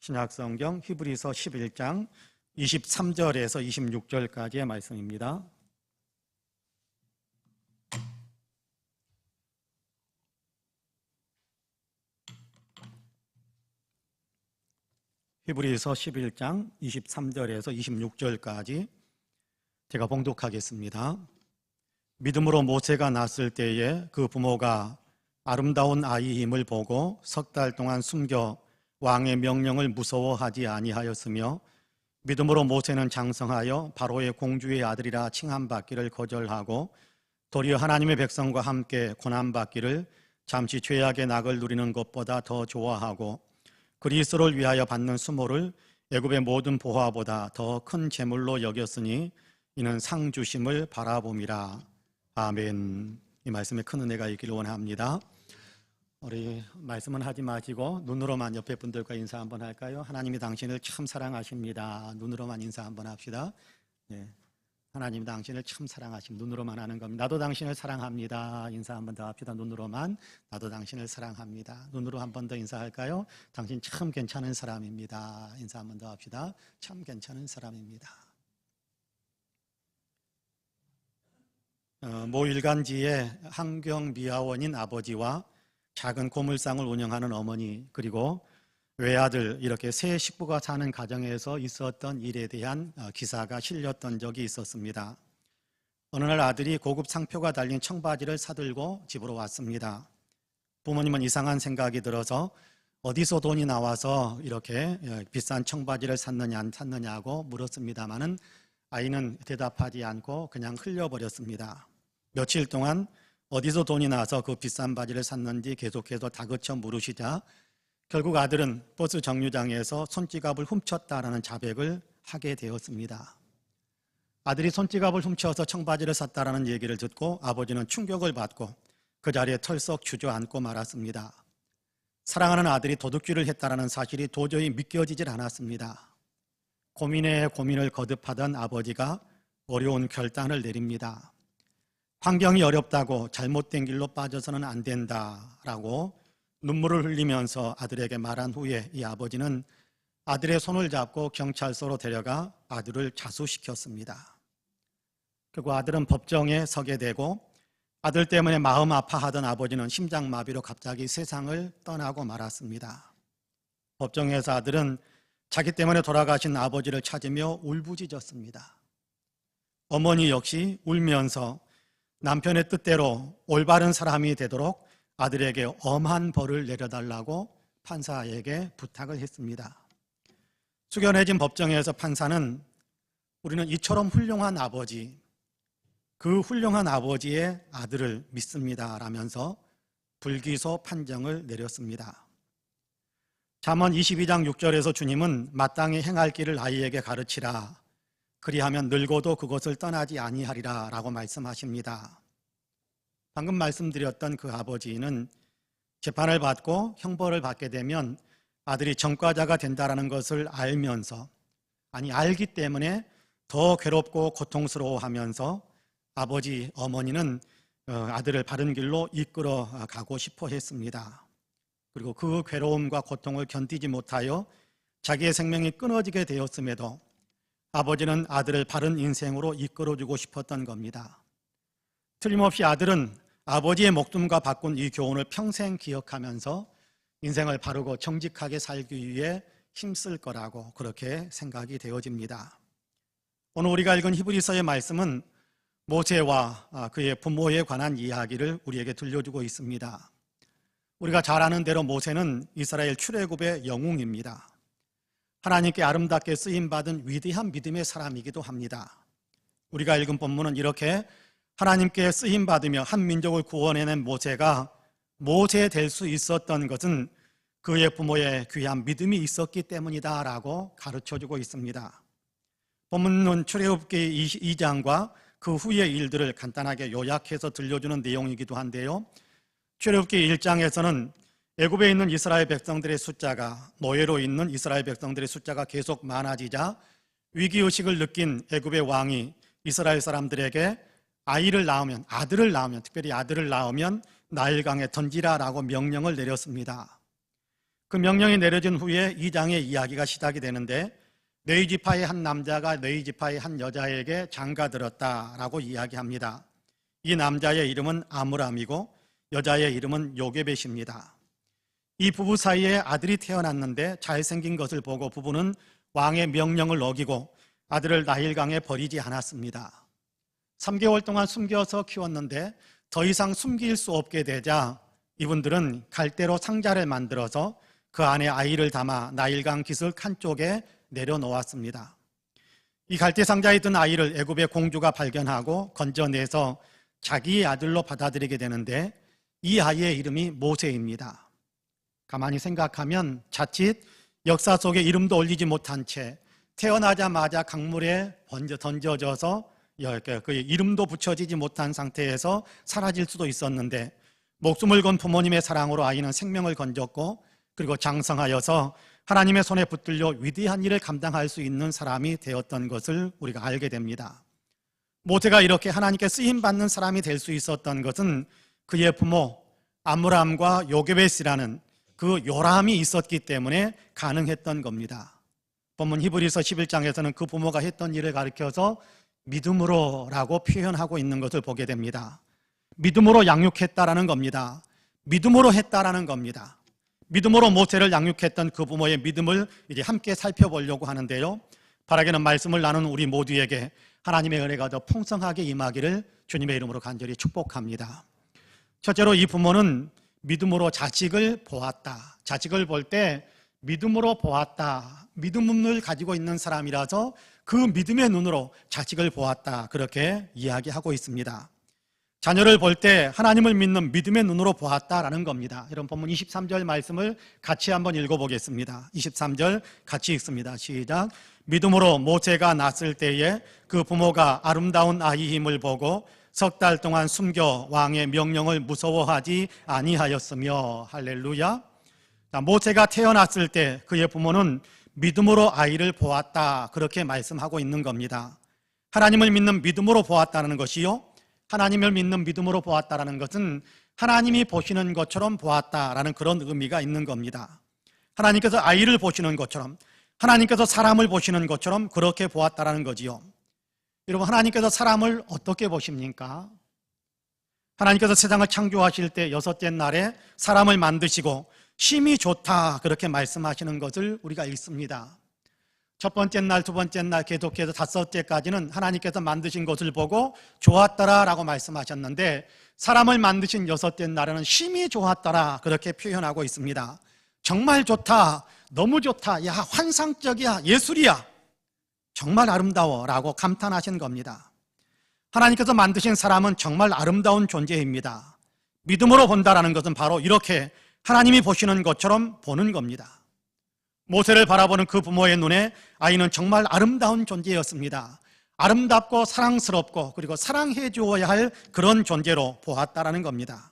신약성경 히브리서 11장 23절에서 26절까지의 말씀입니다. 히브리서 11장 23절에서 26절까지 제가 봉독하겠습니다. 믿음으로 모세가 낳았을 때에 그 부모가 아름다운 아이임을 보고 석 달 동안 숨겨 왕의 명령을 무서워하지 아니하였으며 믿음으로 모세는 장성하여 바로의 공주의 아들이라 칭함받기를 거절하고 도리어 하나님의 백성과 함께 고난받기를 잠시 죄악의 낙을 누리는 것보다 더 좋아하고 그리스도를 위하여 받는 수모를 애굽의 모든 보화보다 더 큰 재물로 여겼으니 이는 상 주심을 바라봄이라. 아멘. 이 말씀에 큰 은혜가 있기를 원합니다. 우리 말씀은 하지 마시고 눈으로만 옆에 분들과 인사 한번 할까요? 하나님이 당신을 참 사랑하십니다. 눈으로만 인사 한번 합시다. 네. 하나님 당신을 참 사랑하십니다. 눈으로만 하는 겁니다. 나도 당신을 사랑합니다. 인사 한번 더 합시다. 눈으로만. 나도 당신을 사랑합니다. 눈으로 한 번 더 인사할까요? 당신 참 괜찮은 사람입니다. 인사 한번 더 합시다. 참 괜찮은 사람입니다. 모 일간지에 한경미화원인 아버지와 작은 고물상을 운영하는 어머니, 그리고 외아들, 이렇게 세 식구가 사는 가정에서 있었던 일에 대한 기사가 실렸던 적이 있었습니다. 어느 날 아들이 고급 상표가 달린 청바지를 사들고 집으로 왔습니다. 부모님은 이상한 생각이 들어서 어디서 돈이 나와서 이렇게 비싼 청바지를 샀느냐 안 샀느냐고 물었습니다마는 아이는 대답하지 않고 그냥 흘려버렸습니다. 며칠 동안 어디서 돈이 나와서 그 비싼 바지를 샀는지 계속해서 다그쳐 물으시자 결국 아들은 버스 정류장에서 손지갑을 훔쳤다라는 자백을 하게 되었습니다. 아들이 손지갑을 훔쳐서 청바지를 샀다라는 얘기를 듣고 아버지는 충격을 받고 그 자리에 털썩 주저앉고 말았습니다. 사랑하는 아들이 도둑질을 했다라는 사실이 도저히 믿겨지질 않았습니다. 고민에 고민을 거듭하던 아버지가 어려운 결단을 내립니다. 환경이 어렵다고 잘못된 길로 빠져서는 안 된다라고 눈물을 흘리면서 아들에게 말한 후에 이 아버지는 아들의 손을 잡고 경찰서로 데려가 아들을 자수시켰습니다. 그리고 아들은 법정에 서게 되고 아들 때문에 마음 아파하던 아버지는 심장마비로 갑자기 세상을 떠나고 말았습니다. 법정에서 아들은 자기 때문에 돌아가신 아버지를 찾으며 울부짖었습니다. 어머니 역시 울면서 남편의 뜻대로 올바른 사람이 되도록 아들에게 엄한 벌을 내려달라고 판사에게 부탁을 했습니다. 숙연해진 법정에서 판사는 우리는 이처럼 훌륭한 아버지, 그 훌륭한 아버지의 아들을 믿습니다 라면서 불기소 판정을 내렸습니다. 잠언 22장 6절에서 주님은 마땅히 행할 길을 아이에게 가르치라, 그리하면 늙어도 그것을 떠나지 아니하리라 라고 말씀하십니다. 방금 말씀드렸던 그 아버지는 재판을 받고 형벌을 받게 되면 아들이 전과자가 된다는 것을 알면서, 알기 때문에 더 괴롭고 고통스러워하면서 아버지, 어머니는 아들을 바른 길로 이끌어 가고 싶어 했습니다. 그리고 그 괴로움과 고통을 견디지 못하여 자기의 생명이 끊어지게 되었음에도 아버지는 아들을 바른 인생으로 이끌어주고 싶었던 겁니다. 틀림없이 아들은 아버지의 목숨과 바꾼 이 교훈을 평생 기억하면서 인생을 바르고 정직하게 살기 위해 힘쓸 거라고 그렇게 생각이 되어집니다. 오늘 우리가 읽은 히브리서의 말씀은 모세와 그의 부모에 관한 이야기를 우리에게 들려주고 있습니다. 우리가 잘 아는 대로 모세는 이스라엘 출애굽의 영웅입니다. 하나님께 아름답게 쓰임받은 위대한 믿음의 사람이기도 합니다. 우리가 읽은 본문은 이렇게 하나님께 쓰임받으며 한 민족을 구원해낸 모세가 모세 될 수 있었던 것은 그의 부모의 귀한 믿음이 있었기 때문이다 라고 가르쳐주고 있습니다. 본문은 출애굽기 2장과 그 후의 일들을 간단하게 요약해서 들려주는 내용이기도 한데요, 출애굽기 1장에서는 애굽에 있는 이스라엘 백성들의 숫자가, 노예로 있는 이스라엘 백성들의 숫자가 계속 많아지자 위기의식을 느낀 애굽의 왕이 이스라엘 사람들에게 아들을 낳으면 나일강에 던지라라고 명령을 내렸습니다. 그 명령이 내려진 후에 2장의 이야기가 시작이 되는데 레위 지파의 한 남자가 레위 지파의 한 여자에게 장가들었다라고 이야기합니다. 이 남자의 이름은 아므람이고 여자의 이름은 요게벳입니다. 이 부부 사이에 아들이 태어났는데 잘생긴 것을 보고 부부는 왕의 명령을 어기고 아들을 나일강에 버리지 않았습니다. 3개월 동안 숨겨서 키웠는데 더 이상 숨길 수 없게 되자 이분들은 갈대로 상자를 만들어서 그 안에 아이를 담아 나일강 기슭 한쪽에 내려놓았습니다. 이 갈대 상자에 든 아이를 애굽의 공주가 발견하고 건져내서 자기의 아들로 받아들이게 되는데 이 아이의 이름이 모세입니다. 가만히 생각하면 자칫 역사 속에 이름도 올리지 못한 채 태어나자마자 강물에 던져져서 그 이름도 붙여지지 못한 상태에서 사라질 수도 있었는데 목숨을 건 부모님의 사랑으로 아이는 생명을 건졌고 그리고 장성하여서 하나님의 손에 붙들려 위대한 일을 감당할 수 있는 사람이 되었던 것을 우리가 알게 됩니다. 모세가 이렇게 하나님께 쓰임받는 사람이 될 수 있었던 것은 그의 부모 아므람과 요게벳이라는 그 요람이 있었기 때문에 가능했던 겁니다. 본문 히브리서 11장에서는 그 부모가 했던 일을 가리켜서 믿음으로라고 표현하고 있는 것을 보게 됩니다. 믿음으로 양육했다라는 겁니다. 믿음으로 했다라는 겁니다. 믿음으로 모세를 양육했던 그 부모의 믿음을 이제 함께 살펴보려고 하는데요. 바라기는 말씀을 나눈 우리 모두에게 하나님의 은혜가 더 풍성하게 임하기를 주님의 이름으로 간절히 축복합니다. 첫째로 이 부모는 믿음으로 자식을 보았다. 자식을 볼 때 믿음으로 보았다. 믿음을 가지고 있는 사람이라서 그 믿음의 눈으로 자식을 보았다. 그렇게 이야기하고 있습니다. 자녀를 볼 때 하나님을 믿는 믿음의 눈으로 보았다라는 겁니다. 이런 본문 23절 말씀을 같이 한번 읽어보겠습니다. 23절 같이 읽습니다. 시작. 믿음으로 모세가 낳았을 때에 그 부모가 아름다운 아이임을 보고 석 달 동안 숨겨 왕의 명령을 무서워하지 아니하였으며. 할렐루야. 모세가 태어났을 때 그의 부모는 믿음으로 아이를 보았다. 그렇게 말씀하고 있는 겁니다. 하나님을 믿는 믿음으로 보았다는 것이요, 하나님을 믿는 믿음으로 보았다라는 것은 하나님이 보시는 것처럼 보았다라는 그런 의미가 있는 겁니다. 하나님께서 아이를 보시는 것처럼, 하나님께서 사람을 보시는 것처럼 그렇게 보았다라는 거지요. 여러분, 하나님께서 사람을 어떻게 보십니까? 하나님께서 세상을 창조하실 때 6째 날에 사람을 만드시고 심히 좋다 그렇게 말씀하시는 것을 우리가 읽습니다. 첫 번째 날, 두 번째 날 계속해서 5째까지는 하나님께서 만드신 것을 보고 좋았더라 라고 말씀하셨는데 사람을 만드신 6째 날에는 심히 좋았더라 그렇게 표현하고 있습니다. 정말 좋다, 너무 좋다, 야 환상적이야, 예술이야, 정말 아름다워 라고 감탄하신 겁니다. 하나님께서 만드신 사람은 정말 아름다운 존재입니다. 믿음으로 본다라는 것은 바로 이렇게 하나님이 보시는 것처럼 보는 겁니다. 모세를 바라보는 그 부모의 눈에 아이는 정말 아름다운 존재였습니다. 아름답고 사랑스럽고 그리고 사랑해 주어야 할 그런 존재로 보았다라는 겁니다.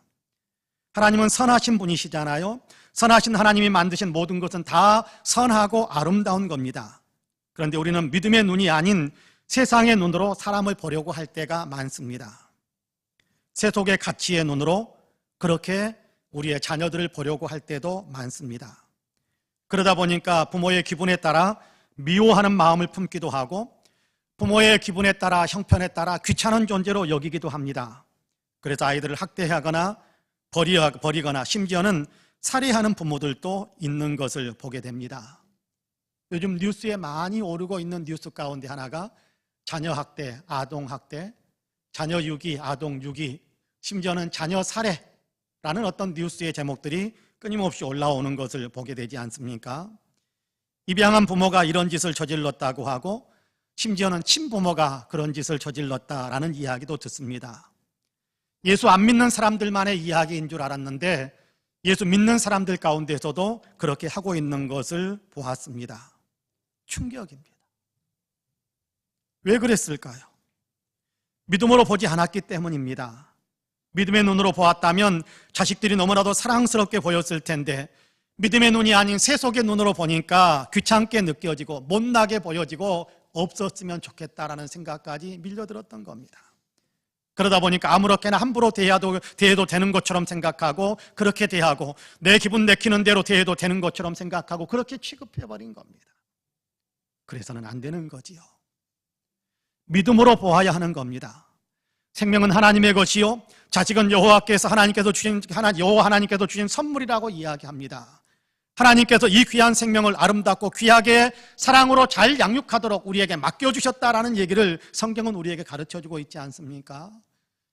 하나님은 선하신 분이시잖아요. 선하신 하나님이 만드신 모든 것은 다 선하고 아름다운 겁니다. 그런데 우리는 믿음의 눈이 아닌 세상의 눈으로 사람을 보려고 할 때가 많습니다. 세속의 가치의 눈으로 그렇게 우리의 자녀들을 보려고 할 때도 많습니다. 그러다 보니까 부모의 기분에 따라 미워하는 마음을 품기도 하고 부모의 기분에 따라 형편에 따라 귀찮은 존재로 여기기도 합니다. 그래서 아이들을 학대하거나 버리거나 심지어는 살해하는 부모들도 있는 것을 보게 됩니다. 요즘 뉴스에 많이 오르고 있는 뉴스 가운데 하나가 자녀 학대, 아동 학대, 자녀 유기, 아동 유기, 심지어는 자녀 살해라는 어떤 뉴스의 제목들이 끊임없이 올라오는 것을 보게 되지 않습니까? 입양한 부모가 이런 짓을 저질렀다고 하고 심지어는 친부모가 그런 짓을 저질렀다라는 이야기도 듣습니다. 예수 안 믿는 사람들만의 이야기인 줄 알았는데 예수 믿는 사람들 가운데서도 그렇게 하고 있는 것을 보았습니다. 충격입니다. 왜 그랬을까요? 믿음으로 보지 않았기 때문입니다. 믿음의 눈으로 보았다면 자식들이 너무나도 사랑스럽게 보였을 텐데 믿음의 눈이 아닌 세속의 눈으로 보니까 귀찮게 느껴지고 못나게 보여지고 없었으면 좋겠다라는 생각까지 밀려들었던 겁니다. 그러다 보니까 아무렇게나 함부로 대해도 되는 것처럼 생각하고 그렇게 대하고 내 기분 내키는 대로 대해도 되는 것처럼 생각하고 그렇게 취급해버린 겁니다. 그래서는 안 되는 거지요. 믿음으로 보아야 하는 겁니다. 생명은 하나님의 것이요 자식은 여호와 하나님께서 주신 선물이라고 이야기합니다. 하나님께서 이 귀한 생명을 아름답고 귀하게 사랑으로 잘 양육하도록 우리에게 맡겨주셨다라는 얘기를 성경은 우리에게 가르쳐주고 있지 않습니까?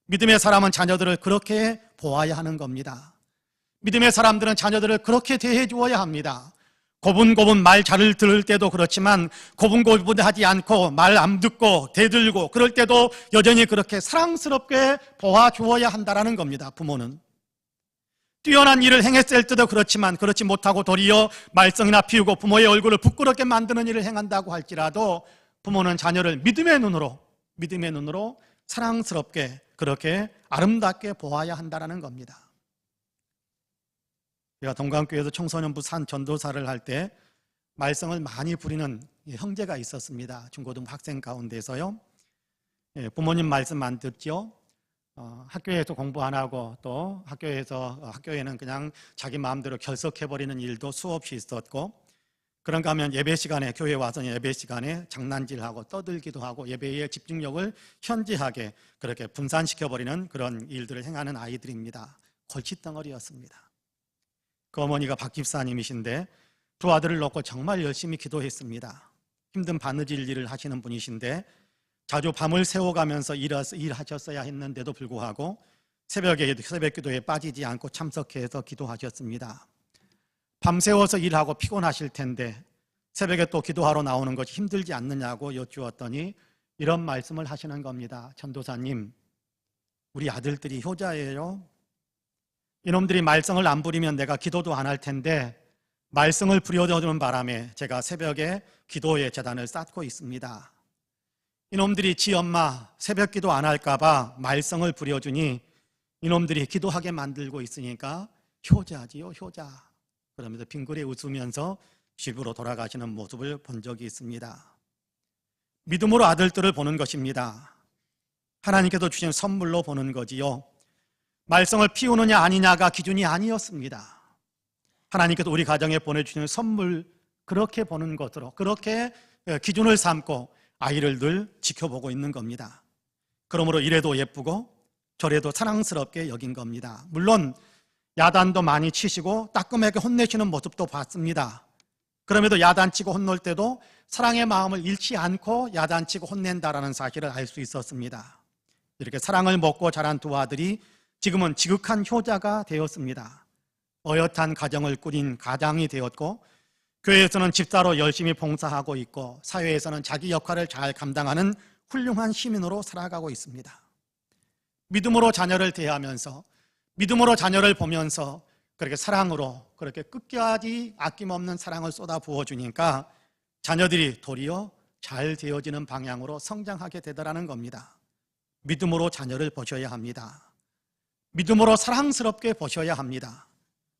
믿음의 사람은 자녀들을 그렇게 보아야 하는 겁니다. 믿음의 사람들은 자녀들을 그렇게 대해 주어야 합니다. 고분고분 말 잘 들을 때도 그렇지만 고분고분하지 않고 말 안 듣고 대들고 그럴 때도 여전히 그렇게 사랑스럽게 보아 주어야 한다는 겁니다. 부모는 뛰어난 일을 행했을 때도 그렇지만 그렇지 못하고 도리어 말썽이나 피우고 부모의 얼굴을 부끄럽게 만드는 일을 행한다고 할지라도 부모는 자녀를 믿음의 눈으로 사랑스럽게 그렇게 아름답게 보아야 한다는 겁니다. 제가 동강교회에서 청소년부 산 전도사를 할 때 말썽을 많이 부리는 형제가 있었습니다. 중고등 학생 가운데서요. 부모님 말씀 안 듣죠. 학교에서 공부 안 하고 또 학교에는 그냥 자기 마음대로 결석해버리는 일도 수없이 있었고 그런가 하면 교회 와서 예배 시간에 장난질하고 떠들기도 하고 예배의 집중력을 현저하게 그렇게 분산시켜버리는 그런 일들을 행하는 아이들입니다. 골칫덩어리였습니다. 그 어머니가 박 집사님이신데 두 아들을 놓고 정말 열심히 기도했습니다. 힘든 바느질 일을 하시는 분이신데 자주 밤을 새워가면서 일하셨어야 했는데도 불구하고 새벽 기도에 빠지지 않고 참석해서 기도하셨습니다. 밤새워서 일하고 피곤하실 텐데 새벽에 또 기도하러 나오는 것이 힘들지 않느냐고 여쭈었더니 이런 말씀을 하시는 겁니다. 전도사님, 우리 아들들이 효자예요. 이놈들이 말썽을 안 부리면 내가 기도도 안 할 텐데 말썽을 부려주는 바람에 제가 새벽에 기도의 제단을 쌓고 있습니다. 이놈들이 지 엄마 새벽 기도 안 할까 봐 말썽을 부려주니 이놈들이 기도하게 만들고 있으니까 효자지요, 효자. 그러면서 빙그레 웃으면서 집으로 돌아가시는 모습을 본 적이 있습니다. 믿음으로 아들들을 보는 것입니다. 하나님께서 주신 선물로 보는 거지요. 말썽을 피우느냐 아니냐가 기준이 아니었습니다. 하나님께서 우리 가정에 보내주시는 선물 그렇게 보는 것으로 그렇게 기준을 삼고 아이를 늘 지켜보고 있는 겁니다. 그러므로 이래도 예쁘고 저래도 사랑스럽게 여긴 겁니다. 물론 야단도 많이 치시고 따끔하게 혼내시는 모습도 봤습니다. 그럼에도 야단치고 혼낼 때도 사랑의 마음을 잃지 않고 야단치고 혼낸다라는 사실을 알 수 있었습니다. 이렇게 사랑을 먹고 자란 두 아들이 지금은 지극한 효자가 되었습니다. 어엿한 가정을 꾸린 가장이 되었고 교회에서는 집사로 열심히 봉사하고 있고 사회에서는 자기 역할을 잘 감당하는 훌륭한 시민으로 살아가고 있습니다. 믿음으로 자녀를 대하면서 믿음으로 자녀를 보면서 그렇게 사랑으로 그렇게 끝까지 아낌없는 사랑을 쏟아 부어주니까 자녀들이 도리어 잘 되어지는 방향으로 성장하게 되더라는 겁니다. 믿음으로 자녀를 보셔야 합니다. 믿음으로 사랑스럽게 보셔야 합니다.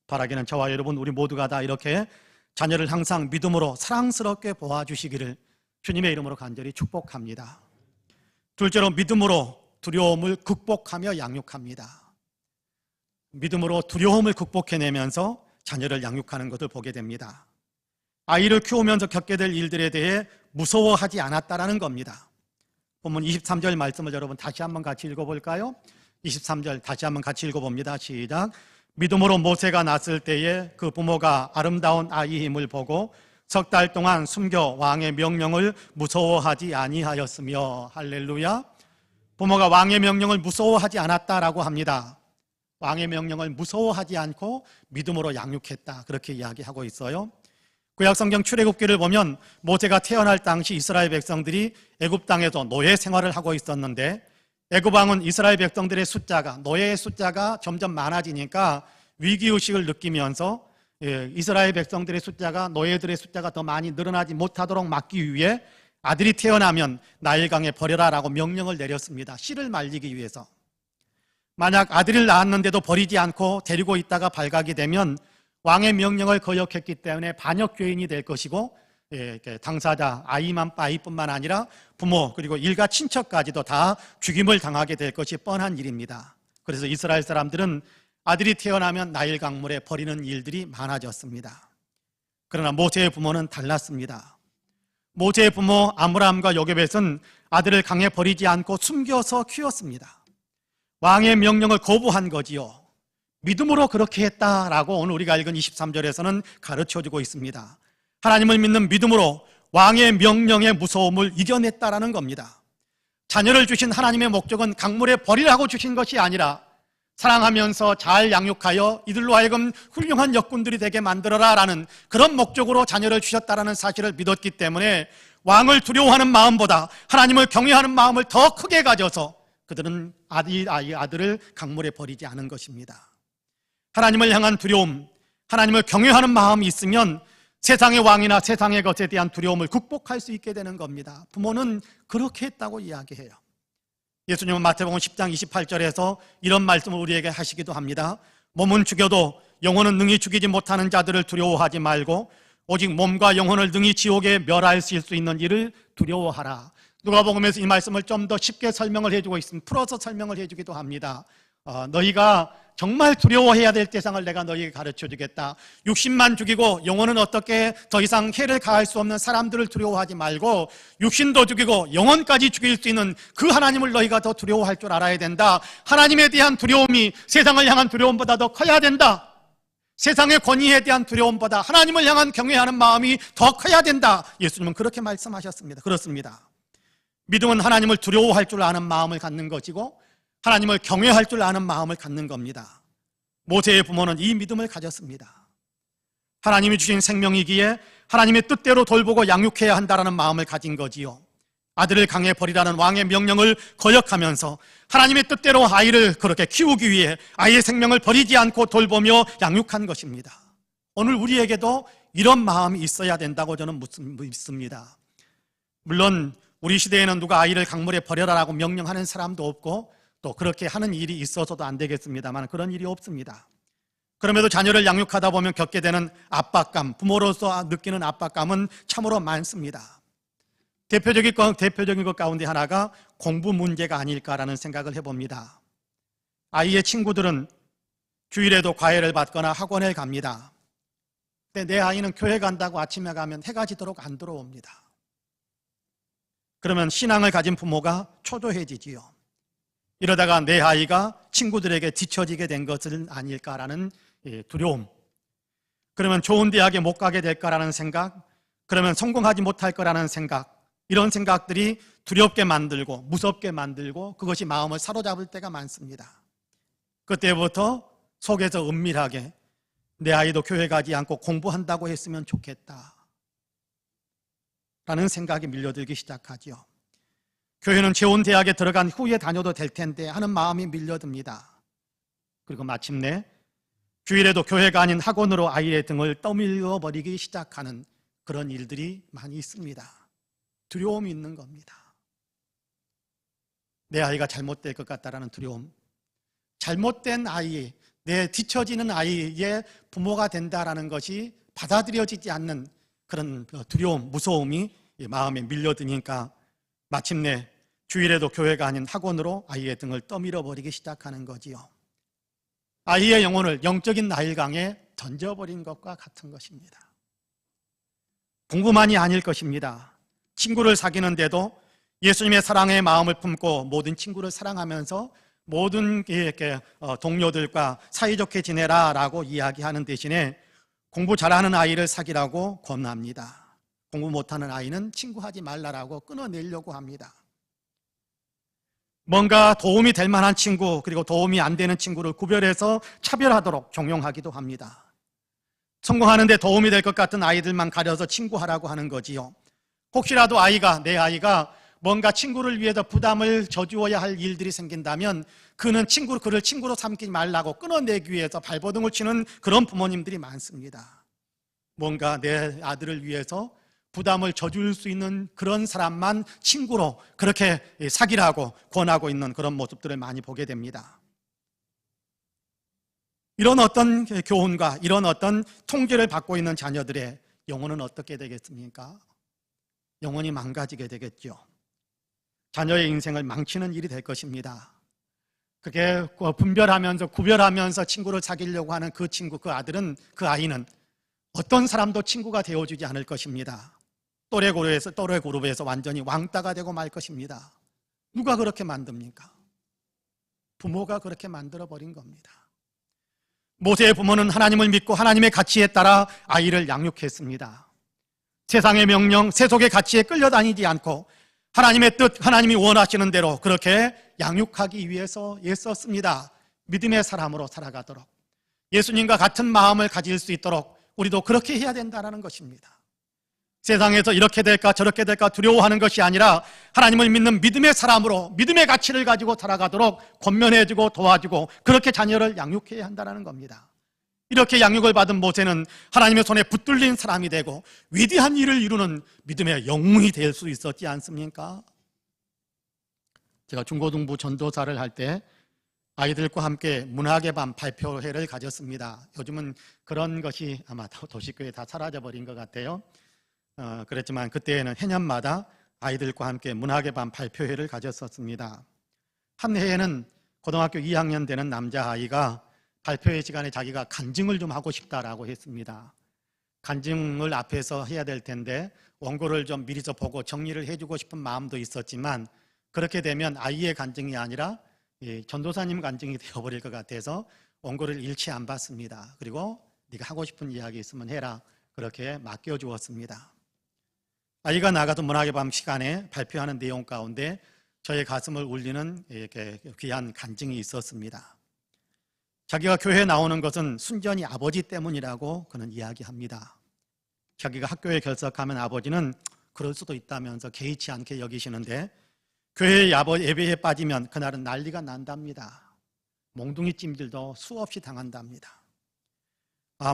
바라기는 저와 여러분 우리 모두가 다 이렇게 자녀를 항상 믿음으로 사랑스럽게 보아주시기를 주님의 이름으로 간절히 축복합니다. 둘째로 믿음으로 두려움을 극복하며 양육합니다. 믿음으로 두려움을 극복해내면서 자녀를 양육하는 것을 보게 됩니다. 아이를 키우면서 겪게 될 일들에 대해 무서워하지 않았다라는 겁니다. 본문 23절 말씀을 여러분 다시 한번 같이 읽어볼까요? 23절 다시 한번 같이 읽어봅니다. 시작. 믿음으로 모세가 낳았을 때에 그 부모가 아름다운 아이의 힘을 보고 석 달 동안 숨겨 왕의 명령을 무서워하지 아니하였으며. 할렐루야. 부모가 왕의 명령을 무서워하지 않았다라고 합니다. 왕의 명령을 무서워하지 않고 믿음으로 양육했다, 그렇게 이야기하고 있어요. 구약성경 출애굽기를 보면 모세가 태어날 당시 이스라엘 백성들이 애굽 땅에서 노예 생활을 하고 있었는데 애굽왕은 이스라엘 백성들의 숫자가, 노예의 숫자가 점점 많아지니까 위기의식을 느끼면서 이스라엘 백성들의 숫자가, 노예들의 숫자가 더 많이 늘어나지 못하도록 막기 위해 아들이 태어나면 나일강에 버려라라고 명령을 내렸습니다. 씨를 말리기 위해서. 만약 아들을 낳았는데도 버리지 않고 데리고 있다가 발각이 되면 왕의 명령을 거역했기 때문에 반역죄인이 될 것이고 이렇게 당사자 아이뿐만 아니라 부모 그리고 일가 친척까지도 다 죽임을 당하게 될 것이 뻔한 일입니다. 그래서 이스라엘 사람들은 아들이 태어나면 나일 강물에 버리는 일들이 많아졌습니다. 그러나 모세의 부모는 달랐습니다. 모세의 부모 아므람과 요게벳은 아들을 강에 버리지 않고 숨겨서 키웠습니다. 왕의 명령을 거부한 거지요. 믿음으로 그렇게 했다라고 오늘 우리가 읽은 23절에서는 가르쳐주고 있습니다. 하나님을 믿는 믿음으로 왕의 명령의 무서움을 이겨냈다라는 겁니다. 자녀를 주신 하나님의 목적은 강물에 버리라고 주신 것이 아니라 사랑하면서 잘 양육하여 이들로 하여금 훌륭한 역군들이 되게 만들어라라는 그런 목적으로 자녀를 주셨다라는 사실을 믿었기 때문에 왕을 두려워하는 마음보다 하나님을 경외하는 마음을 더 크게 가져서 그들은 아들을 강물에 버리지 않은 것입니다. 하나님을 향한 두려움, 하나님을 경외하는 마음이 있으면 세상의 왕이나 세상의 것에 대한 두려움을 극복할 수 있게 되는 겁니다. 부모는 그렇게 했다고 이야기해요. 예수님은 마태복음 10장 28절에서 이런 말씀을 우리에게 하시기도 합니다. 몸은 죽여도 영혼은 능히 죽이지 못하는 자들을 두려워하지 말고 오직 몸과 영혼을 능히 지옥에 멸하실 수 있는 일을 두려워하라. 누가복음에서 이 말씀을 좀 더 쉽게 설명을 해주고 있습니다. 풀어서 설명을 해주기도 합니다. 너희가 정말 두려워해야 될 대상을 내가 너희에게 가르쳐주겠다. 육신만 죽이고 영혼은 어떻게 더 이상 해를 가할 수 없는 사람들을 두려워하지 말고 육신도 죽이고 영혼까지 죽일 수 있는 그 하나님을 너희가 더 두려워할 줄 알아야 된다. 하나님에 대한 두려움이 세상을 향한 두려움보다 더 커야 된다. 세상의 권위에 대한 두려움보다 하나님을 향한 경외하는 마음이 더 커야 된다. 예수님은 그렇게 말씀하셨습니다. 그렇습니다. 믿음은 하나님을 두려워할 줄 아는 마음을 갖는 것이고 하나님을 경외할 줄 아는 마음을 갖는 겁니다. 모세의 부모는 이 믿음을 가졌습니다. 하나님이 주신 생명이기에 하나님의 뜻대로 돌보고 양육해야 한다는 마음을 가진 거지요. 아들을 강에 버리라는 왕의 명령을 거역하면서 하나님의 뜻대로 아이를 그렇게 키우기 위해 아이의 생명을 버리지 않고 돌보며 양육한 것입니다. 오늘 우리에게도 이런 마음이 있어야 된다고 저는 믿습니다. 물론 우리 시대에는 누가 아이를 강물에 버려라라고 명령하는 사람도 없고 또 그렇게 하는 일이 있어서도 안 되겠습니다만 그런 일이 없습니다. 그럼에도 자녀를 양육하다 보면 겪게 되는 압박감, 부모로서 느끼는 압박감은 참으로 많습니다. 대표적인 것 가운데 하나가 공부 문제가 아닐까라는 생각을 해봅니다. 아이의 친구들은 주일에도 과외를 받거나 학원에 갑니다. 근데 내 아이는 교회 간다고 아침에 가면 해가 지도록 안 들어옵니다. 그러면 신앙을 가진 부모가 초조해지지요. 이러다가 내 아이가 친구들에게 뒤처지게 된 것은 아닐까라는 두려움. 그러면 좋은 대학에 못 가게 될까라는 생각, 그러면 성공하지 못할 거라는 생각, 이런 생각들이 두렵게 만들고 무섭게 만들고 그것이 마음을 사로잡을 때가 많습니다. 그때부터 속에서 은밀하게 내 아이도 교회 가지 않고 공부한다고 했으면 좋겠다 라는 생각이 밀려들기 시작하죠. 교회는 좋은 대학에 들어간 후에 다녀도 될 텐데 하는 마음이 밀려듭니다. 그리고 마침내 주일에도 교회가 아닌 학원으로 아이의 등을 떠밀어 버리기 시작하는 그런 일들이 많이 있습니다. 두려움이 있는 겁니다. 내 아이가 잘못될 것 같다라는 두려움, 잘못된 아이, 내 뒤처지는 아이의 부모가 된다라는 것이 받아들여지지 않는 그런 두려움, 무서움이 마음에 밀려드니까 마침내 주일에도 교회가 아닌 학원으로 아이의 등을 떠밀어 버리기 시작하는 거지요. 아이의 영혼을 영적인 나일강에 던져버린 것과 같은 것입니다. 공부만이 아닐 것입니다. 친구를 사귀는데도 예수님의 사랑의 마음을 품고 모든 친구를 사랑하면서 모든 동료들과 사이좋게 지내라라고 이야기하는 대신에 공부 잘하는 아이를 사귀라고 권합니다. 공부 못하는 아이는 친구하지 말라라고 끊어내려고 합니다. 뭔가 도움이 될 만한 친구 그리고 도움이 안 되는 친구를 구별해서 차별하도록 종용하기도 합니다. 성공하는 데 도움이 될 것 같은 아이들만 가려서 친구하라고 하는 거지요. 혹시라도 내 아이가 뭔가 친구를 위해서 부담을 져주어야 할 일들이 생긴다면 그를 친구로 삼지 말라고 끊어내기 위해서 발버둥을 치는 그런 부모님들이 많습니다. 뭔가 내 아들을 위해서 부담을 져줄 수 있는 그런 사람만 친구로 그렇게 사귀라고 권하고 있는 그런 모습들을 많이 보게 됩니다. 이런 어떤 교훈과 이런 어떤 통제를 받고 있는 자녀들의 영혼은 어떻게 되겠습니까? 영혼이 망가지게 되겠죠. 자녀의 인생을 망치는 일이 될 것입니다. 그게 분별하면서 구별하면서 친구를 사귀려고 하는 그 친구, 그 아들은, 그 아이는 어떤 사람도 친구가 되어주지 않을 것입니다. 또래 그룹에서 완전히 왕따가 되고 말 것입니다. 누가 그렇게 만듭니까? 부모가 그렇게 만들어버린 겁니다. 모세의 부모는 하나님을 믿고 하나님의 가치에 따라 아이를 양육했습니다. 세상의 명령, 세속의 가치에 끌려다니지 않고 하나님의 뜻, 하나님이 원하시는 대로 그렇게 양육하기 위해서 애썼습니다. 믿음의 사람으로 살아가도록, 예수님과 같은 마음을 가질 수 있도록 우리도 그렇게 해야 된다는 것입니다. 세상에서 이렇게 될까 저렇게 될까 두려워하는 것이 아니라 하나님을 믿는 믿음의 사람으로 믿음의 가치를 가지고 살아가도록 권면해주고 도와주고 그렇게 자녀를 양육해야 한다는 겁니다. 이렇게 양육을 받은 모세는 하나님의 손에 붙들린 사람이 되고 위대한 일을 이루는 믿음의 영웅이 될 수 있었지 않습니까? 제가 중고등부 전도사를 할 때 아이들과 함께 문학의 밤 발표회를 가졌습니다. 요즘은 그런 것이 아마 도시교회에 다 사라져버린 것 같아요. 그랬지만 그때에는 해년마다 아이들과 함께 문학의 밤 발표회를 가졌었습니다. 한 해에는 고등학교 2학년 되는 남자아이가 발표회 시간에 자기가 간증을 좀 하고 싶다라고 했습니다. 간증을 앞에서 해야 될 텐데 원고를 좀 미리서 보고 정리를 해주고 싶은 마음도 있었지만 그렇게 되면 아이의 간증이 아니라 전도사님 간증이 되어버릴 것 같아서 원고를 일치 안 받습니다. 그리고 네가 하고 싶은 이야기 있으면 해라, 그렇게 맡겨주었습니다. 아이가 나가서 문학의 밤 시간에 발표하는 내용 가운데 저의 가슴을 울리는 이렇게 귀한 간증이 있었습니다. 자기가 교회에 나오는 것은 순전히 아버지 때문이라고 그는 이야기합니다. 자기가 학교에 결석하면 아버지는 그럴 수도 있다면서 개의치 않게 여기시는데 교회 예배에 빠지면 그날은 난리가 난답니다. 몽둥이 찜질도 수없이 당한답니다.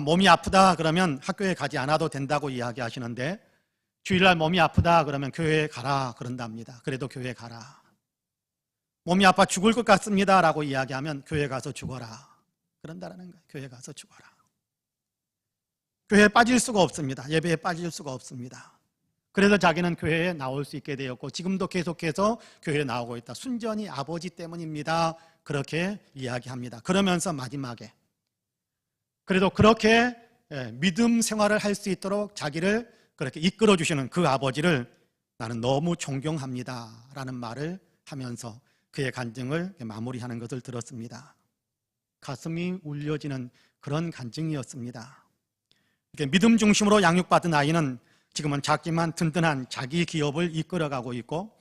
몸이 아프다 그러면 학교에 가지 않아도 된다고 이야기하시는데 주일날 몸이 아프다 그러면 교회에 가라 그런답니다. 그래도 교회에 가라. 몸이 아파 죽을 것 같습니다 라고 이야기하면 교회 가서 죽어라 그런다는 거예요. 교회 가서 죽어라. 교회에 빠질 수가 없습니다. 예배에 빠질 수가 없습니다. 그래서 자기는 교회에 나올 수 있게 되었고 지금도 계속해서 교회에 나오고 있다. 순전히 아버지 때문입니다. 그렇게 이야기합니다. 그러면서 마지막에 그래도 그렇게 믿음 생활을 할 수 있도록 자기를 그렇게 이끌어 주시는 그 아버지를 나는 너무 존경합니다 라는 말을 하면서 그의 간증을 마무리하는 것을 들었습니다. 가슴이 울려지는 그런 간증이었습니다. 이렇게 믿음 중심으로 양육받은 아이는 지금은 작지만 든든한 자기 기업을 이끌어가고 있고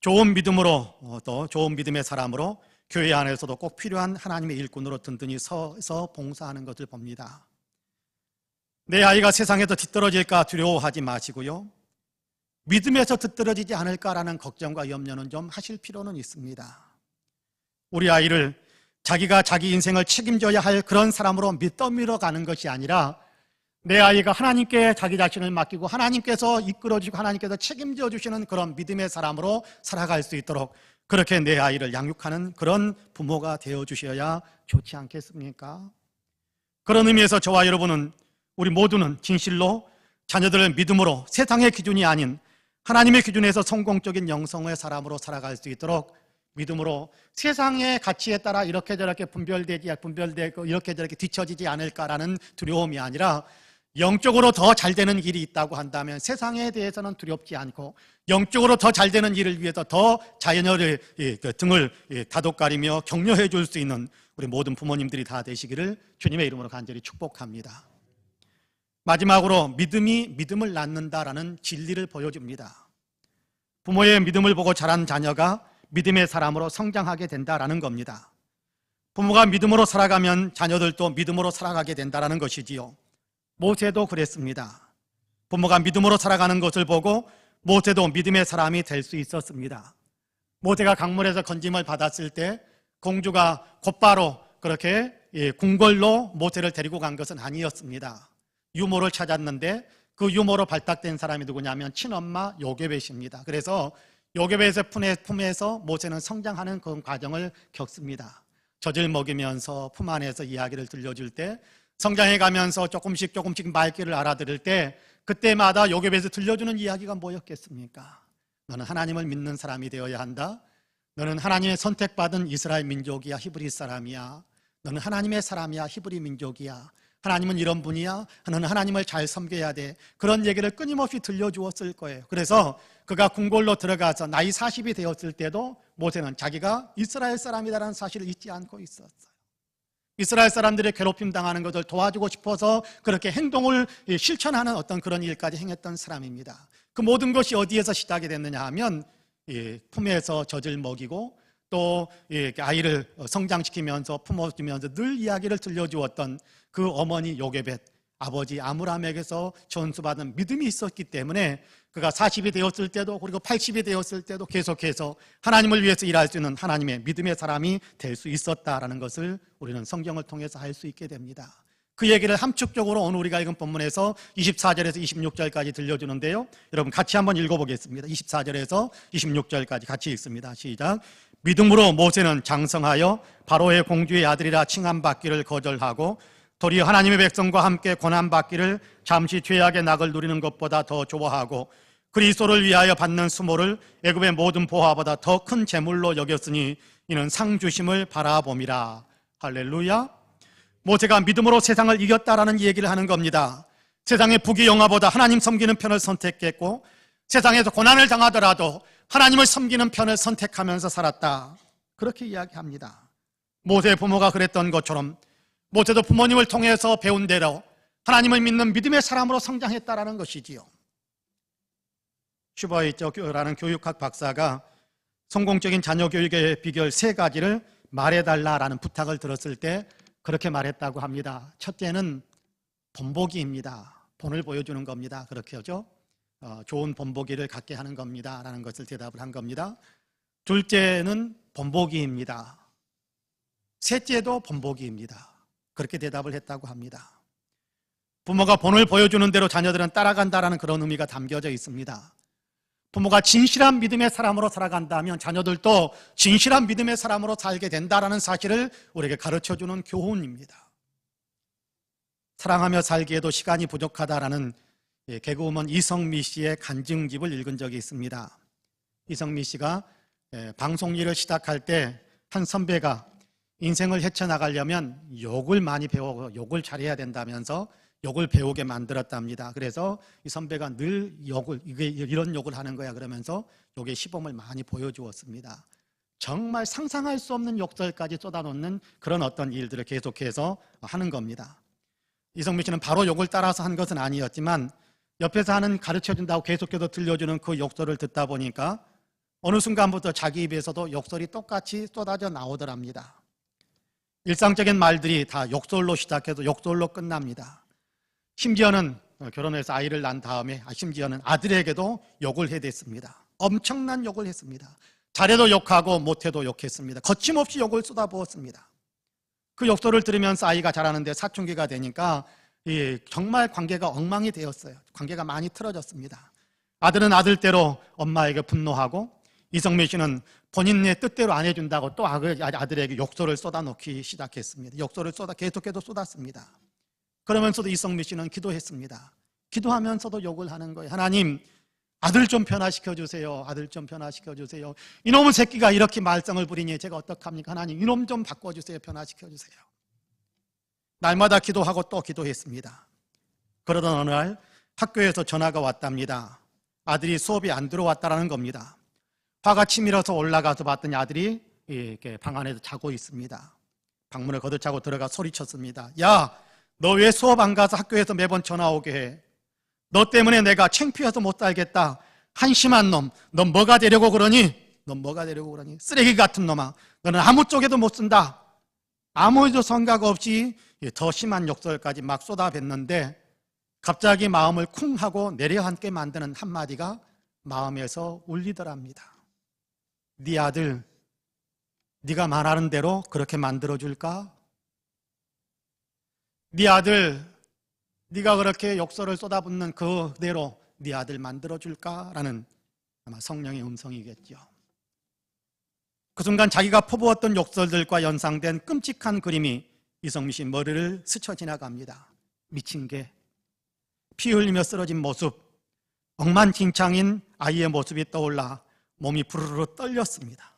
좋은 믿음으로 또 좋은 믿음의 사람으로 교회 안에서도 꼭 필요한 하나님의 일꾼으로 든든히 서서 봉사하는 것을 봅니다. 내 아이가 세상에서 뒤떨어질까 두려워하지 마시고요, 믿음에서 뒤떨어지지 않을까라는 걱정과 염려는 좀 하실 필요는 있습니다. 우리 아이를 자기가 자기 인생을 책임져야 할 그런 사람으로 떠밀어 가는 것이 아니라 내 아이가 하나님께 자기 자신을 맡기고 하나님께서 이끌어주시고 하나님께서 책임져 주시는 그런 믿음의 사람으로 살아갈 수 있도록 그렇게 내 아이를 양육하는 그런 부모가 되어 주셔야 좋지 않겠습니까? 그런 의미에서 저와 여러분은, 우리 모두는 진실로 자녀들을 믿음으로 세상의 기준이 아닌 하나님의 기준에서 성공적인 영성의 사람으로 살아갈 수 있도록 믿음으로 세상의 가치에 따라 이렇게 저렇게 분별되고 이렇게 저렇게 뒤처지지 않을까라는 두려움이 아니라 영적으로 더 잘 되는 길이 있다고 한다면 세상에 대해서는 두렵지 않고 영적으로 더 잘 되는 일을 위해서 더 자녀의 등을 다독거리며 격려해 줄 수 있는 우리 모든 부모님들이 다 되시기를 주님의 이름으로 간절히 축복합니다. 마지막으로 믿음이 믿음을 낳는다라는 진리를 보여줍니다. 부모의 믿음을 보고 자란 자녀가 믿음의 사람으로 성장하게 된다라는 겁니다. 부모가 믿음으로 살아가면 자녀들도 믿음으로 살아가게 된다라는 것이지요. 모세도 그랬습니다. 부모가 믿음으로 살아가는 것을 보고 모세도 믿음의 사람이 될 수 있었습니다. 모세가 강물에서 건짐을 받았을 때 공주가 곧바로 그렇게 궁궐로 모세를 데리고 간 것은 아니었습니다. 유모를 찾았는데 그 유모로 발탁된 사람이 누구냐면 친엄마 요게벳입니다. 그래서 요게벳의 품에서 모세는 성장하는 그 과정을 겪습니다. 젖을 먹이면서 품 안에서 이야기를 들려줄 때 성장해 가면서 조금씩 말귀를 알아들을 때 그때마다 요괴배에서 들려주는 이야기가 뭐였겠습니까? 너는 하나님을 믿는 사람이 되어야 한다. 너는 하나님의 선택받은 이스라엘 민족이야. 히브리 사람이야. 너는 하나님의 사람이야. 히브리 민족이야. 하나님은 이런 분이야. 너는 하나님을 잘 섬겨야 돼. 그런 얘기를 끊임없이 들려주었을 거예요. 그래서 그가 궁궐로 들어가서 나이 40이 되었을 때도 모세는 자기가 이스라엘 사람이라는 사실을 잊지 않고 있었어요. 이스라엘 사람들의 괴롭힘 당하는 것을 도와주고 싶어서 그렇게 행동을 실천하는 어떤 그런 일까지 행했던 사람입니다. 그 모든 것이 어디에서 시작이 됐느냐 하면 품에서 젖을 먹이고 또 아이를 성장시키면서 품어주면서 늘 이야기를 들려주었던 그 어머니 요게벳, 아버지 아므람에게서 전수받은 믿음이 있었기 때문에 그가 40이 되었을 때도 그리고 80이 되었을 때도 계속해서 하나님을 위해서 일할 수 있는 하나님의 믿음의 사람이 될 수 있었다라는 것을 우리는 성경을 통해서 알 수 있게 됩니다. 그 얘기를 함축적으로 오늘 우리가 읽은 본문에서 24절에서 26절까지 들려주는데요, 여러분 같이 한번 읽어보겠습니다. 24절에서 26절까지 같이 읽습니다. 시작. 믿음으로 모세는 장성하여 바로의 공주의 아들이라 칭함받기를 거절하고 도리어 하나님의 백성과 함께 고난받기를 잠시 죄악의 낙을 누리는 것보다 더 좋아하고 그리스도를 위하여 받는 수모를 애굽의 모든 보화보다 더 큰 재물로 여겼으니 이는 상 주심을 바라봄이라. 할렐루야. 모세가 믿음으로 세상을 이겼다라는 얘기를 하는 겁니다. 세상의 부귀영화보다 하나님 섬기는 편을 선택했고 세상에서 고난을 당하더라도 하나님을 섬기는 편을 선택하면서 살았다. 그렇게 이야기합니다. 모세의 부모가 그랬던 것처럼 모세도 부모님을 통해서 배운 대로 하나님을 믿는 믿음의 사람으로 성장했다라는 것이지요. 슈버이처라는 교육학 박사가 성공적인 자녀 교육의 비결 3가지를 말해달라라는 부탁을 들었을 때 그렇게 말했다고 합니다. 첫째는 본보기입니다. 본을 보여주는 겁니다. 그렇게 하죠. 좋은 본보기를 갖게 하는 겁니다 라는 것을 대답을 한 겁니다. 둘째는 본보기입니다. 셋째도 본보기입니다. 그렇게 대답을 했다고 합니다. 부모가 본을 보여주는 대로 자녀들은 따라간다라는 그런 의미가 담겨져 있습니다. 부모가 진실한 믿음의 사람으로 살아간다면 자녀들도 진실한 믿음의 사람으로 살게 된다라는 사실을 우리에게 가르쳐주는 교훈입니다. 사랑하며 살기에도 시간이 부족하다라는 개그우먼 이성미 씨의 간증집을 읽은 적이 있습니다. 이성미 씨가 방송 일을 시작할 때 한 선배가 인생을 헤쳐나가려면 욕을 많이 배우고 욕을 잘해야 된다면서 욕을 배우게 만들었답니다. 그래서 이 선배가 늘 이런 욕을 하는 거야 그러면서 욕의 시범을 많이 보여주었습니다. 정말 상상할 수 없는 욕설까지 쏟아놓는 그런 어떤 일들을 계속해서 하는 겁니다. 이성미 씨는 바로 욕을 따라서 한 것은 아니었지만 옆에서 하는 가르쳐준다고 계속해서 들려주는 그 욕설을 듣다 보니까 어느 순간부터 자기 입에서도 욕설이 똑같이 쏟아져 나오더랍니다. 일상적인 말들이 다 욕설로 시작해서 욕설로 끝납니다. 심지어는 결혼해서 아이를 낳은 다음에 심지어는 아들에게도 욕을 해댔습니다. 엄청난 욕을 했습니다. 잘해도 욕하고 못해도 욕했습니다. 거침없이 욕을 쏟아부었습니다. 그 욕설을 들으면서 아이가 자라는데 사춘기가 되니까 정말 관계가 엉망이 되었어요. 관계가 많이 틀어졌습니다. 아들은 아들대로 엄마에게 분노하고 이성미 씨는 본인의 뜻대로 안 해준다고 또 아들에게 욕설을 쏟아놓기 시작했습니다. 욕설을 계속해서 쏟았습니다. 그러면서도 이성미 씨는 기도했습니다. 기도하면서도 욕을 하는 거예요. 하나님, 아들 좀 변화시켜 주세요. 아들 좀 변화시켜 주세요. 이놈의 새끼가 이렇게 말썽을 부리니 제가 어떡합니까? 하나님, 이놈 좀 바꿔주세요. 변화시켜 주세요. 날마다 기도하고 또 기도했습니다. 그러던 어느 날 학교에서 전화가 왔답니다. 아들이 수업이 안 들어왔다는 겁니다. 화가 치밀어서 올라가서 봤더니 아들이 이렇게 방 안에서 자고 있습니다. 방문을 걷어차고 들어가 소리쳤습니다. 야, 너 왜 수업 안 가서 학교에서 매번 전화 오게 해? 너 때문에 내가 창피해서 못 살겠다. 한심한 놈, 넌 뭐가 되려고 그러니? 넌 뭐가 되려고 그러니? 쓰레기 같은 놈아, 너는 아무 쪽에도 못 쓴다. 아무도 생각 없이 더 심한 욕설까지 막 쏟아뱉는데 갑자기 마음을 쿵 하고 내려앉게 만드는 한마디가 마음에서 울리더랍니다. 네 아들, 네가 말하는 대로 그렇게 만들어줄까? 네 아들, 네가 그렇게 욕설을 쏟아붓는 그대로 네 아들 만들어줄까? 라는 아마 성령의 음성이겠죠. 그 순간 자기가 퍼부었던 욕설들과 연상된 끔찍한 그림이 이성미 씨 머리를 스쳐 지나갑니다. 미친 개. 피 흘리며 쓰러진 모습, 엉망진창인 아이의 모습이 떠올라 몸이 부르르 떨렸습니다.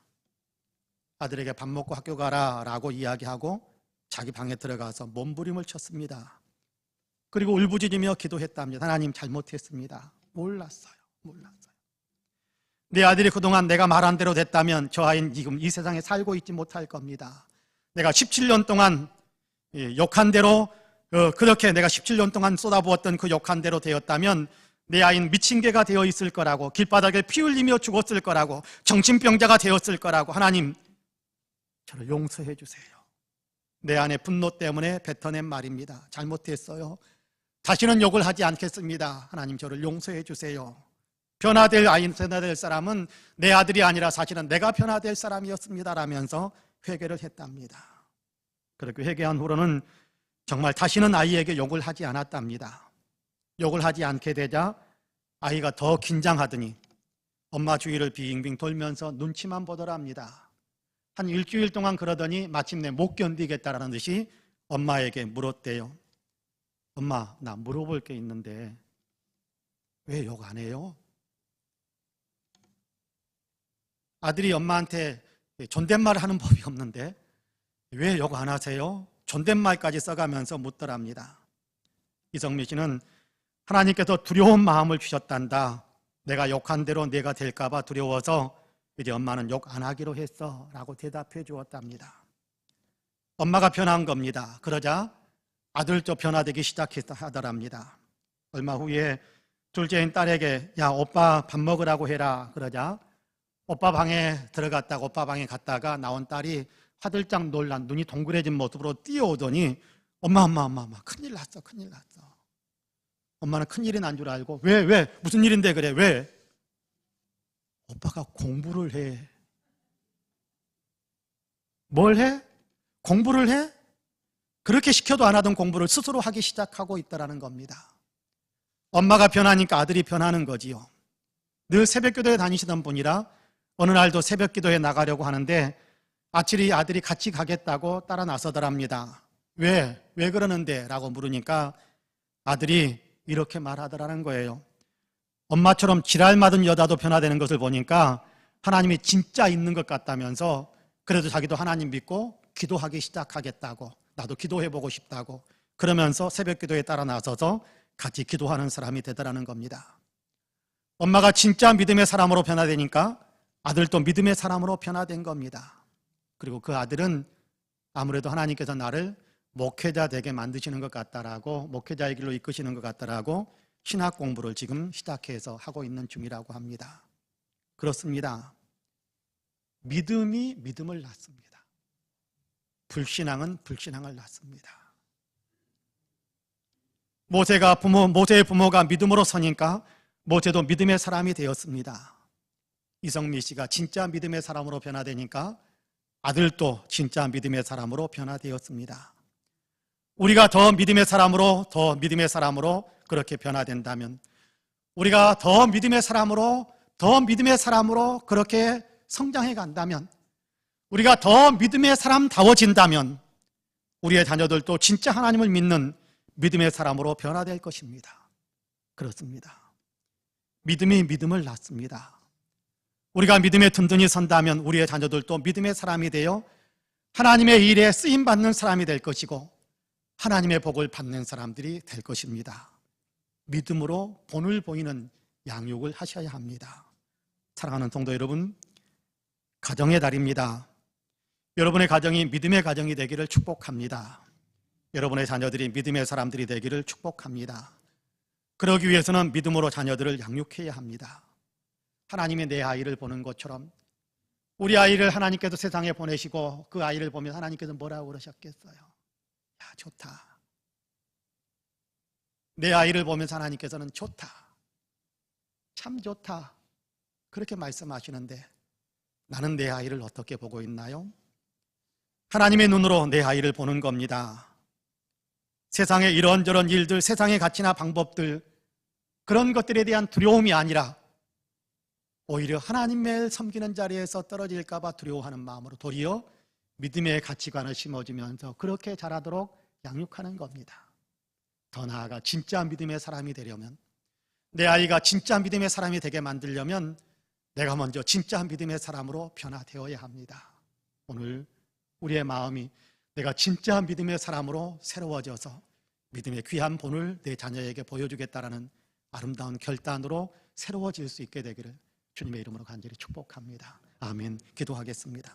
아들에게 밥 먹고 학교 가라 라고 이야기하고 자기 방에 들어가서 몸부림을 쳤습니다. 그리고 울부짖으며 기도했답니다. 하나님, 잘못했습니다. 몰랐어요. 내 아들이 그동안 내가 말한 대로 됐다면 저 아이는 지금 이 세상에 살고 있지 못할 겁니다. 내가 17년 동안 욕한 대로, 그렇게 내가 17년 동안 쏟아부었던 그 욕한 대로 되었다면 내 아이는 미친 개가 되어 있을 거라고, 길바닥에 피 흘리며 죽었을 거라고, 정신병자가 되었을 거라고. 하나님, 저를 용서해 주세요. 내 안에 분노 때문에 뱉어낸 말입니다. 잘못했어요. 다시는 욕을 하지 않겠습니다. 하나님, 저를 용서해 주세요. 변화될 변화될 사람은 내 아들이 아니라 사실은 내가 변화될 사람이었습니다 라면서 회개를 했답니다. 그렇게 회개한 후로는 정말 다시는 아이에게 욕을 하지 않았답니다. 욕을 하지 않게 되자 아이가 더 긴장하더니 엄마 주위를 빙빙 돌면서 눈치만 보더랍니다. 한 일주일 동안 그러더니 마침내 못 견디겠다라는 듯이 엄마에게 물었대요. 엄마, 나 물어볼 게 있는데 왜 욕 안 해요? 아들이 엄마한테 존댓말 하는 법이 없는데 왜 욕 안 하세요? 존댓말까지 써가면서 묻더랍니다. 이성미 씨는 하나님께서 두려운 마음을 주셨단다. 내가 욕한 대로 내가 될까 봐 두려워서 이제 엄마는 욕 안 하기로 했어 라고 대답해 주었답니다. 엄마가 변한 겁니다. 그러자 아들도 변화되기 시작하더랍니다. 얼마 후에 둘째인 딸에게 야, 오빠 밥 먹으라고 해라 그러자 오빠 방에 들어갔다가 오빠 방에 갔다가 나온 딸이 화들짝 놀란 눈이 동그래진 모습으로 뛰어오더니 엄마 큰일 났어. 엄마는 큰일이 난 줄 알고 왜 무슨 일인데 그래 왜? 오빠가 공부를 해. 뭘 해? 공부를 해? 그렇게 시켜도 안 하던 공부를 스스로 하기 시작하고 있다는 겁니다. 엄마가 변하니까 아들이 변하는 거지요. 늘 새벽기도에 다니시던 분이라 어느 날도 새벽기도에 나가려고 하는데 아들이 같이 가겠다고 따라 나서더랍니다. 왜 그러는데? 라고 물으니까 아들이 이렇게 말하더라는 거예요. 엄마처럼 지랄 맞은 여자도 변화되는 것을 보니까 하나님이 진짜 있는 것 같다면서 그래도 자기도 하나님 믿고 기도하기 시작하겠다고, 나도 기도해보고 싶다고 그러면서 새벽기도에 따라 나서서 같이 기도하는 사람이 되더라는 겁니다. 엄마가 진짜 믿음의 사람으로 변화되니까 아들도 믿음의 사람으로 변화된 겁니다. 그리고 그 아들은 아무래도 하나님께서 나를 목회자 되게 만드시는 것 같다라고, 목회자의 길로 이끄시는 것 같다라고 신학 공부를 지금 시작해서 하고 있는 중이라고 합니다. 그렇습니다. 믿음이 믿음을 낳습니다. 불신앙은 불신앙을 낳습니다. 모세의 부모가 믿음으로 서니까 모세도 믿음의 사람이 되었습니다. 이성미 씨가 진짜 믿음의 사람으로 변화되니까 아들도 진짜 믿음의 사람으로 변화되었습니다. 우리가 더 믿음의 사람으로 그렇게 변화된다면, 우리가 더 믿음의 사람으로 그렇게 성장해 간다면, 우리가 더 믿음의 사람다워진다면 우리의 자녀들도 진짜 하나님을 믿는 믿음의 사람으로 변화될 것입니다. 그렇습니다. 믿음이 믿음을 낳습니다. 우리가 믿음에 든든히 선다면 우리의 자녀들도 믿음의 사람이 되어 하나님의 일에 쓰임받는 사람이 될 것이고 하나님의 복을 받는 사람들이 될 것입니다. 믿음으로 본을 보이는 양육을 하셔야 합니다. 사랑하는 성도 여러분, 가정의 달입니다. 여러분의 가정이 믿음의 가정이 되기를 축복합니다. 여러분의 자녀들이 믿음의 사람들이 되기를 축복합니다. 그러기 위해서는 믿음으로 자녀들을 양육해야 합니다. 하나님이 내 아이를 보는 것처럼 우리 아이를 하나님께서 세상에 보내시고 그 아이를 보면 하나님께서 뭐라고 그러셨겠어요? 야, 좋다. 내 아이를 보면서 하나님께서는 좋다. 참 좋다. 그렇게 말씀하시는데 나는 내 아이를 어떻게 보고 있나요? 하나님의 눈으로 내 아이를 보는 겁니다. 세상의 이런저런 일들, 세상의 가치나 방법들, 그런 것들에 대한 두려움이 아니라 오히려 하나님을 섬기는 자리에서 떨어질까 봐 두려워하는 마음으로 도리어 믿음의 가치관을 심어주면서 그렇게 자라도록 양육하는 겁니다. 더 나아가 진짜 믿음의 사람이 되려면, 내 아이가 진짜 믿음의 사람이 되게 만들려면 내가 먼저 진짜 믿음의 사람으로 변화되어야 합니다. 오늘 우리의 마음이 내가 진짜 믿음의 사람으로 새로워져서 믿음의 귀한 본을 내 자녀에게 보여주겠다라는 아름다운 결단으로 새로워질 수 있게 되기를 주님의 이름으로 간절히 축복합니다. 아멘. 기도하겠습니다.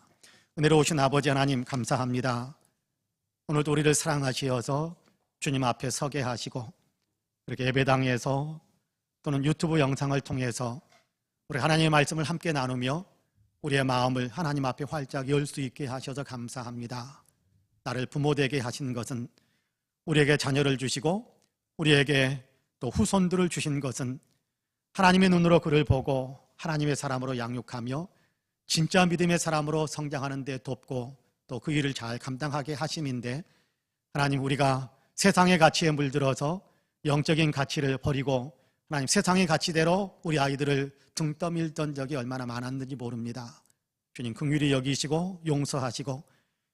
은혜로우신 아버지 하나님, 감사합니다. 오늘도 우리를 사랑하시어서 주님 앞에 서게 하시고, 이렇게 예배당에서 또는 유튜브 영상을 통해서 우리 하나님의 말씀을 함께 나누며 우리의 마음을 하나님 앞에 활짝 열 수 있게 하셔서 감사합니다. 나를 부모 되게 하신 것은, 우리에게 자녀를 주시고 우리에게 또 후손들을 주신 것은 하나님의 눈으로 그를 보고 하나님의 사람으로 양육하며 진짜 믿음의 사람으로 성장하는 데 돕고 또 그 일을 잘 감당하게 하심인데, 하나님, 우리가 세상의 가치에 물들어서 영적인 가치를 버리고 하나님 세상의 가치대로 우리 아이들을 등 떠밀던 적이 얼마나 많았는지 모릅니다. 주님, 긍휼히 여기시고 용서하시고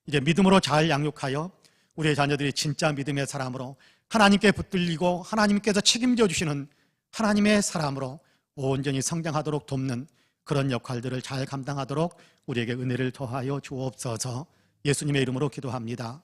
이제 믿음으로 잘 양육하여 우리의 자녀들이 진짜 믿음의 사람으로 하나님께 붙들리고 하나님께서 책임져 주시는 하나님의 사람으로 온전히 성장하도록 돕는 그런 역할들을 잘 감당하도록 우리에게 은혜를 더하여 주옵소서. 예수님의 이름으로 기도합니다.